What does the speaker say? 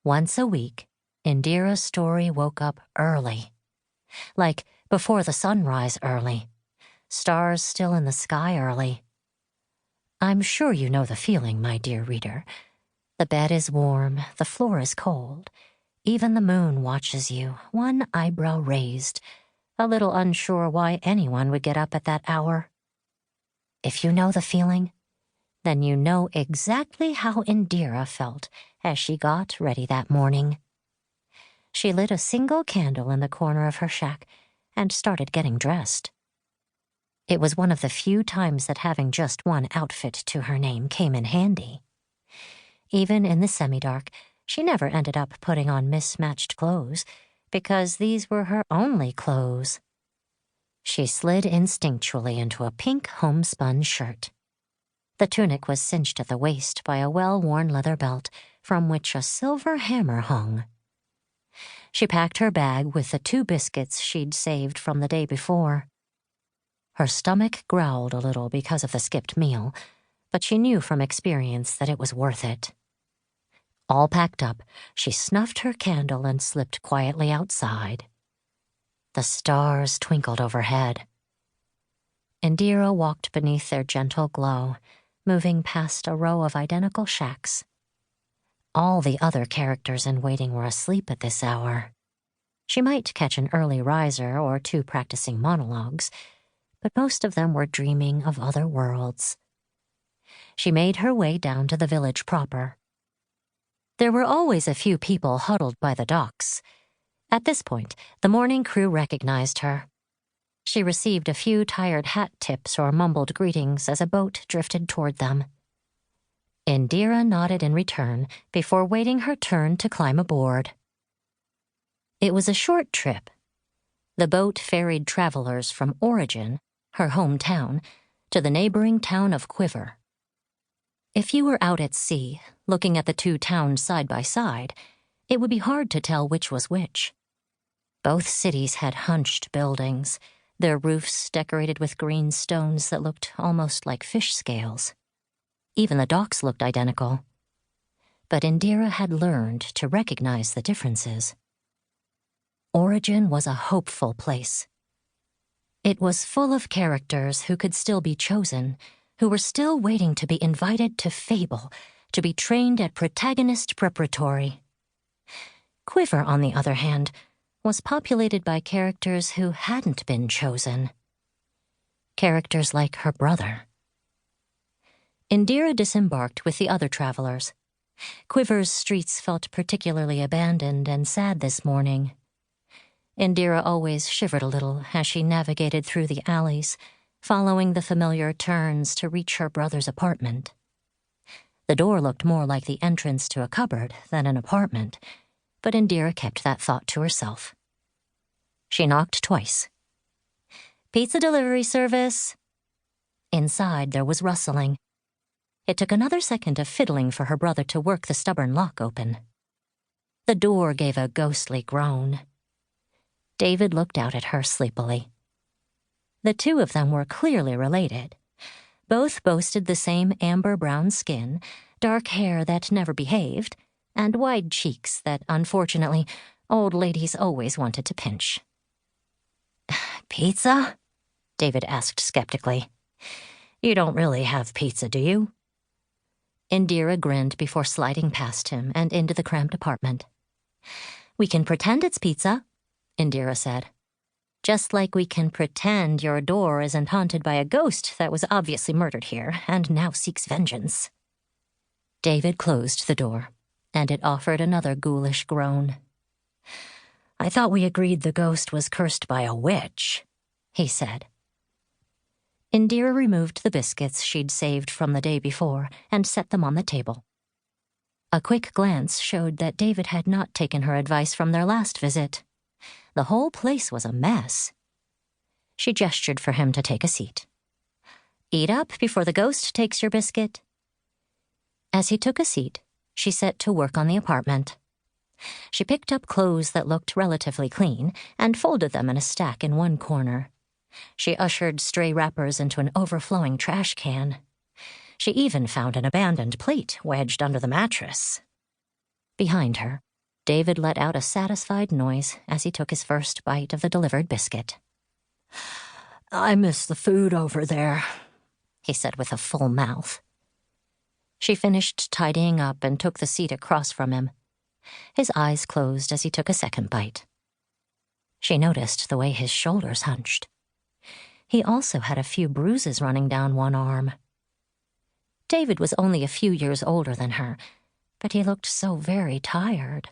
Once a week, Indira's story woke up early. Like before the sunrise early. Stars still in the sky early. I'm sure you know the feeling, my dear reader. The bed is warm, the floor is cold. Even the moon watches you, one eyebrow raised, a little unsure why anyone would get up at that hour. If you know the feeling, then you know exactly how Indira felt as she got ready that morning. She lit a single candle in the corner of her shack and started getting dressed. It was one of the few times that having just one outfit to her name came in handy. Even in the semi-dark, she never ended up putting on mismatched clothes, because these were her only clothes. She slid instinctually into a pink homespun shirt. The tunic was cinched at the waist by a well-worn leather belt from which a silver hammer hung. She packed her bag with the 2 biscuits she'd saved from the day before. Her stomach growled a little because of the skipped meal, but she knew from experience that it was worth it. All packed up, she snuffed her candle and slipped quietly outside. The stars twinkled overhead. Indira walked beneath their gentle glow, moving past a row of identical shacks. All the other characters in waiting were asleep at this hour. She might catch an early riser or 2 practicing monologues, but most of them were dreaming of other worlds. She made her way down to the village proper. There were always a few people huddled by the docks. At this point, the morning crew recognized her. She received a few tired hat tips or mumbled greetings as a boat drifted toward them. Indira nodded in return before waiting her turn to climb aboard. It was a short trip. The boat ferried travelers from Origin, her hometown, to the neighboring town of Quiver. If you were out at sea, looking at the 2 towns side by side, it would be hard to tell which was which. Both cities had hunched buildings, their roofs decorated with green stones that looked almost like fish scales. Even the docks looked identical. But Indira had learned to recognize the differences. Origin was a hopeful place. It was full of characters who could still be chosen, who were still waiting to be invited to Fable, to be trained at Protagonist Preparatory. Quiver, on the other hand, was populated by characters who hadn't been chosen. Characters like her brother. Indira disembarked with the other travelers. Quiver's streets felt particularly abandoned and sad this morning. Indira always shivered a little as she navigated through the alleys, following the familiar turns to reach her brother's apartment. The door looked more like the entrance to a cupboard than an apartment, but Indira kept that thought to herself. She knocked twice. "Pizza delivery service." Inside there was rustling. It took another second of fiddling for her brother to work the stubborn lock open. The door gave a ghostly groan. David looked out at her sleepily. The 2 of them were clearly related. Both boasted the same amber-brown skin, dark hair that never behaved, and wide cheeks that, unfortunately, old ladies always wanted to pinch. "Pizza?" David asked skeptically. "You don't really have pizza, do you?" Indira grinned before sliding past him and into the cramped apartment. "We can pretend it's pizza," Indira said. "Just like we can pretend your door isn't haunted by a ghost that was obviously murdered here and now seeks vengeance." David closed the door, and it offered another ghoulish groan. "I thought we agreed the ghost was cursed by a witch," he said. Indira removed the biscuits she'd saved from the day before and set them on the table. A quick glance showed that David had not taken her advice from their last visit. The whole place was a mess. She gestured for him to take a seat. "Eat up before the ghost takes your biscuit." As he took a seat, she set to work on the apartment. She picked up clothes that looked relatively clean and folded them in a stack in one corner. She ushered stray wrappers into an overflowing trash can. She even found an abandoned plate wedged under the mattress. Behind her, David let out a satisfied noise as he took his first bite of the delivered biscuit. "I miss the food over there," he said with a full mouth. She finished tidying up and took the seat across from him. His eyes closed as he took a second bite. She noticed the way his shoulders hunched. He also had a few bruises running down one arm. David was only a few years older than her, but he looked so very tired.